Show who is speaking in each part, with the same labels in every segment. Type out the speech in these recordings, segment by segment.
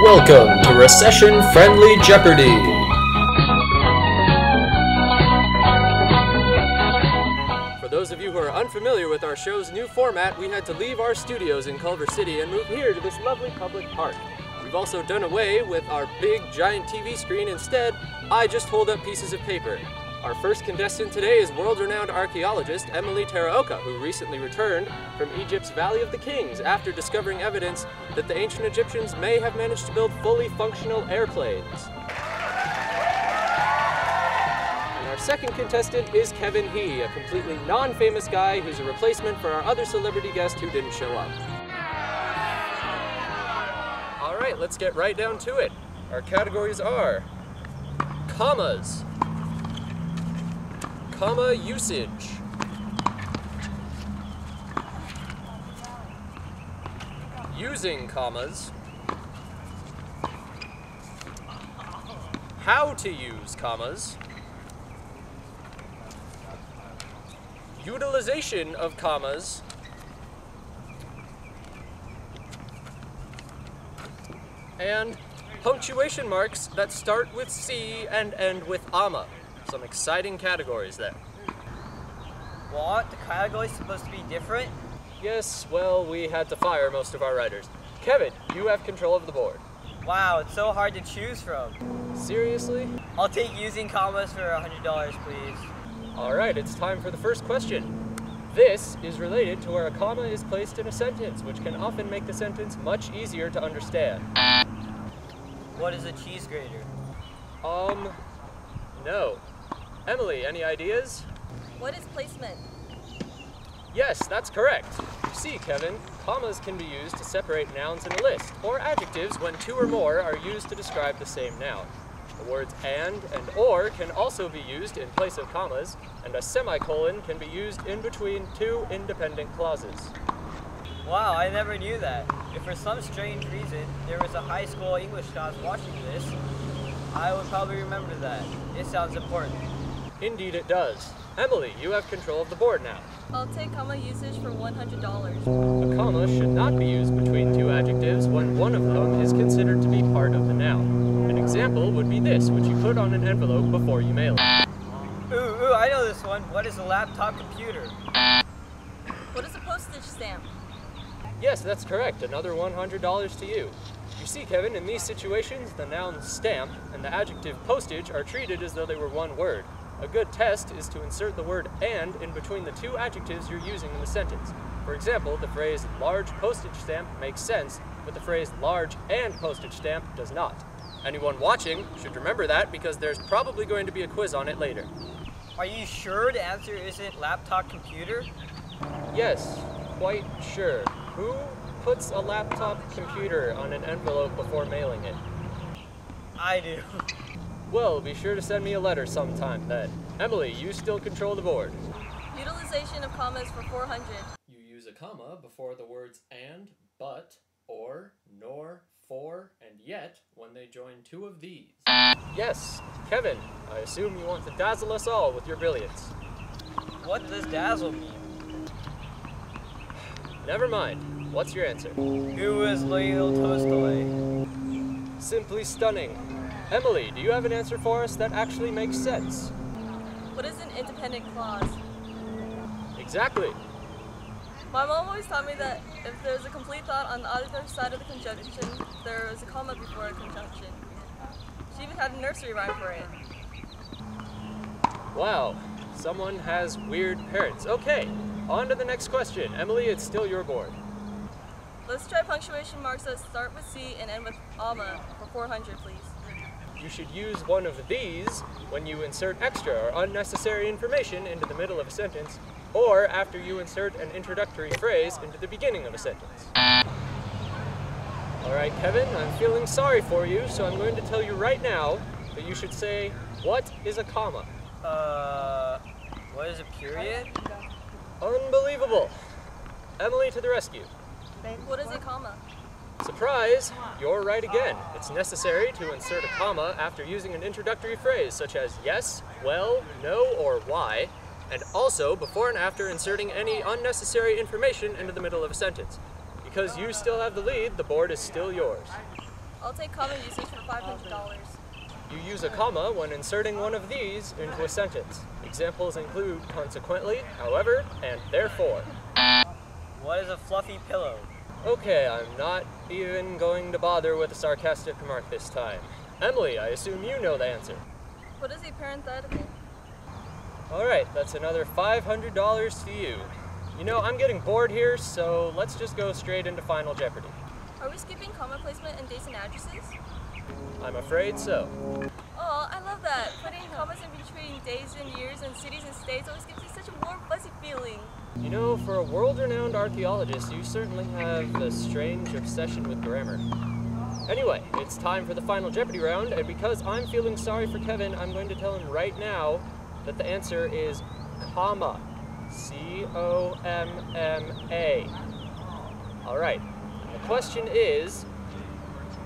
Speaker 1: Welcome to Recession-Friendly Jeopardy! For those of you who are unfamiliar with our show's new format, we had to leave our studios in Culver City and move here to this lovely public park. We've also done away with our big, giant TV screen. Instead, I just hold up pieces of paper. Our first contestant today is world-renowned archaeologist Emily Teraoka, who recently returned from Egypt's Valley of the Kings after discovering evidence that the ancient Egyptians may have managed to build fully functional airplanes. And our second contestant is Kevin He, a completely non-famous guy who's a replacement for our other celebrity guest who didn't show up. All right, let's get right down to it. Our categories are commas, comma usage, using commas, how to use commas, utilization of commas, and punctuation marks that start with C and end with ama. Some exciting categories there.
Speaker 2: What? The categories supposed to be different?
Speaker 1: Yes, well, we had to fire most of our writers. Kevin, you have control of the board.
Speaker 2: Wow, it's so hard to choose from.
Speaker 1: Seriously?
Speaker 2: I'll take using commas for $100, please.
Speaker 1: All right, it's time for the first question. This is related to where a comma is placed in a sentence, which can often make the sentence much easier to understand.
Speaker 2: What is a cheese grater?
Speaker 1: No. Emily, any ideas?
Speaker 3: What is placement?
Speaker 1: Yes, that's correct. You see, Kevin, commas can be used to separate nouns in a list, or adjectives when two or more are used to describe the same noun. The words and or can also be used in place of commas, and a semicolon can be used in between two independent clauses.
Speaker 2: Wow, I never knew that. If for some strange reason there was a high school English class watching this, I would probably remember that. It sounds important.
Speaker 1: Indeed it does. Emily, you have control of the board now.
Speaker 3: I'll take comma usage for $100.
Speaker 1: A comma should not be used between two adjectives when one of them is considered to be part of the noun. An example would be this, which you put on an envelope before you mail it.
Speaker 2: Ooh, I know this one. What is a laptop computer?
Speaker 3: What is a postage stamp?
Speaker 1: Yes, that's correct. Another $100 to you. You see, Kevin, in these situations, the noun stamp and the adjective postage are treated as though they were one word. A good test is to insert the word and in between the two adjectives you're using in the sentence. For example, the phrase large postage stamp makes sense, but the phrase large and postage stamp does not. Anyone watching should remember that because there's probably going to be a quiz on it later.
Speaker 2: Are you sure the answer isn't laptop computer?
Speaker 1: Yes, quite sure. Who puts a laptop computer on an envelope before mailing it?
Speaker 2: I do.
Speaker 1: Well, be sure to send me a letter sometime then. Emily, you still control the board.
Speaker 3: Utilization of commas for $400.
Speaker 1: You use a comma before the words and, but, or, nor, for, and yet when they join two of these. Yes, Kevin, I assume you want to dazzle us all with your brilliance.
Speaker 2: What does dazzle mean?
Speaker 1: Never mind. What's your answer?
Speaker 2: Who was Leo Tolstoy?
Speaker 1: Simply stunning. Emily, do you have an answer for us that actually makes sense?
Speaker 3: What is an independent clause?
Speaker 1: Exactly.
Speaker 3: My mom always taught me that if there's a complete thought on the other side of the conjunction, there is a comma before a conjunction. She even had a nursery rhyme for it.
Speaker 1: Wow, someone has weird parents. Okay, on to the next question. Emily, it's still your board.
Speaker 3: Let's try punctuation marks that start with C and end with ama for $400, please.
Speaker 1: You should use one of these when you insert extra or unnecessary information into the middle of a sentence, or after you insert an introductory phrase into the beginning of a sentence. All right, Kevin, I'm feeling sorry for you, so I'm going to tell you right now that you should say, what is a comma?
Speaker 2: What is a period?
Speaker 1: Unbelievable. Emily to the rescue.
Speaker 3: What is a comma?
Speaker 1: Surprise! You're right again. It's necessary to insert a comma after using an introductory phrase such as yes, well, no, or why, and also before and after inserting any unnecessary information into the middle of a sentence. Because you still have the lead, the board is still yours.
Speaker 3: I'll take comma usage for $500.
Speaker 1: You use a comma when inserting one of these into a sentence. Examples include consequently, however, and therefore.
Speaker 2: What is a fluffy pillow?
Speaker 1: Okay, I'm not even going to bother with a sarcastic remark this time. Emily, I assume you know the answer.
Speaker 3: What is a parenthetical?
Speaker 1: Alright, that's another $500 to you. You know, I'm getting bored here, so let's just go straight into Final Jeopardy.
Speaker 3: Are we skipping comma placement and dates and addresses?
Speaker 1: I'm afraid so.
Speaker 3: Oh, I love that. Putting commas in between days and years and cities and states always gives you such a warm, fuzzy feeling.
Speaker 1: You know, for a world-renowned archaeologist, you certainly have a strange obsession with grammar. Anyway, it's time for the Final Jeopardy round, and because I'm feeling sorry for Kevin, I'm going to tell him right now that the answer is comma. C-O-M-M-A. Alright, the question is,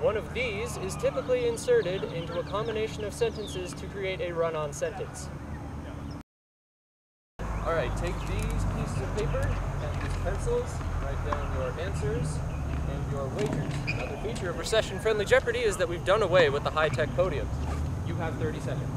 Speaker 1: one of these is typically inserted into a combination of sentences to create a run-on sentence. Alright, take these pieces of paper and these pencils, write down your answers and your wagers. Another feature of Recession-Friendly Jeopardy is that we've done away with the high-tech podiums. You have 30 seconds.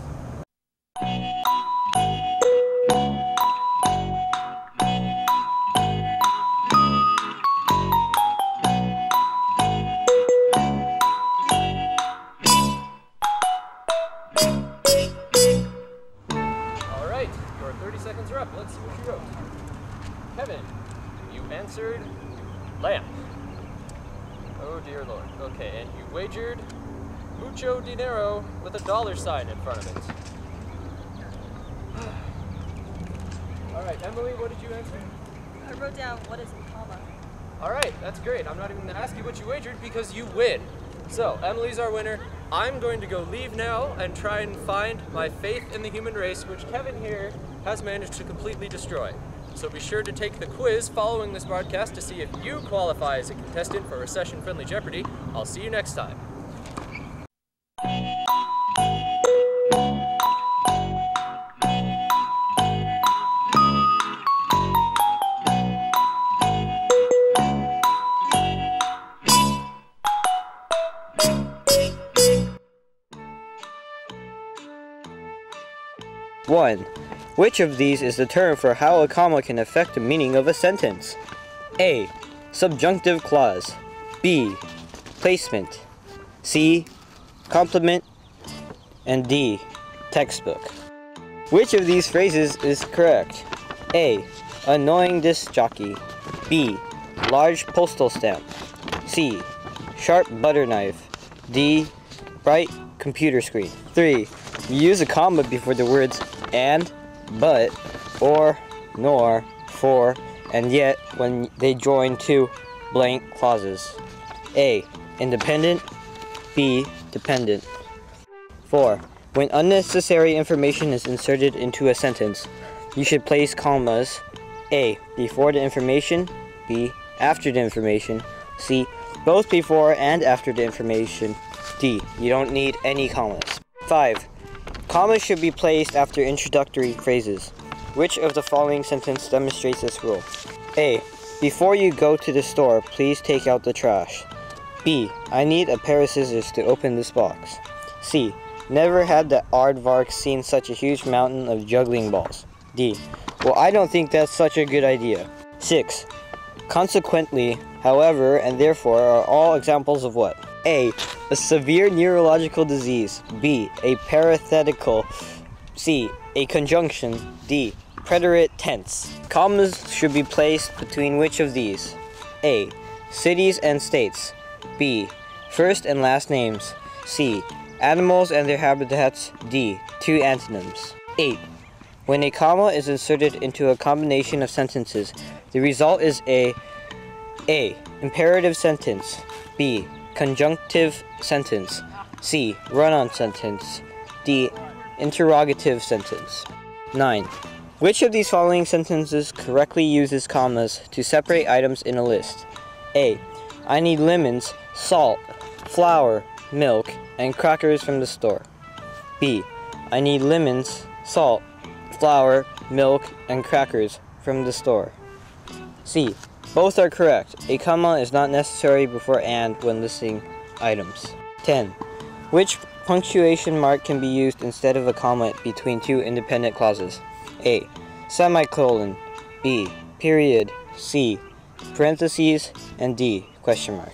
Speaker 1: Alright, your 30 seconds are up. Let's see what you wrote. Kevin, you answered lamp. Oh dear Lord. Okay, and you wagered mucho dinero with a $sign in front of it. Alright, Emily, what did you answer?
Speaker 3: I wrote down what is a comma.
Speaker 1: Alright, that's great. I'm not even going to ask you what you wagered because you win. So, Emily's our winner. I'm going to go leave now and try and find my faith in the human race, which Kevin here has managed to completely destroy. So be sure to take the quiz following this broadcast to see if you qualify as a contestant for Recession-Friendly Jeopardy. I'll see you next time.
Speaker 4: One. Which of these is the term for how a comma can affect the meaning of a sentence? A. Subjunctive clause. B. Placement. C. Complement. And D. Textbook. Which of these phrases is correct? A. Annoying disc jockey. B. Large postal stamp. C. Sharp butter knife. D. Bright computer screen. 3. Use a comma before the words and, but, or, nor, for, and yet when they join two blank clauses. A. Independent. B. Dependent. 4. When unnecessary information is inserted into a sentence, you should place commas A. Before the information. B. After the information. C. Both before and after the information. D. You don't need any commas. 5. Commas should be placed after introductory phrases. Which of the following sentence demonstrates this rule? A. Before you go to the store, please take out the trash. B. I need a pair of scissors to open this box. C. Never had the aardvark seen such a huge mountain of juggling balls. D. Well, I don't think that's such a good idea. 6. Consequently, however, and therefore are all examples of what? A. A severe neurological disease. B. A parenthetical. C. A conjunction. D. Preterite tense. Commas should be placed between which of these? A. Cities and states. B. First and last names. C. Animals and their habitats. D. Two antonyms. 8. When a comma is inserted into a combination of sentences, the result is A. Imperative sentence. B. Conjunctive sentence. C. Run-on sentence. D. Interrogative sentence. 9. Which of these following sentences correctly uses commas to separate items in a list? A. I need lemons, salt, flour, milk, and crackers from the store. B. I need lemons, salt, flour, milk, and crackers from the store. C. Both are correct. A comma is not necessary before and when listing items. 10. Which punctuation mark can be used instead of a comma between two independent clauses? A. Semicolon. B. Period. C. Parentheses. And D. Question mark.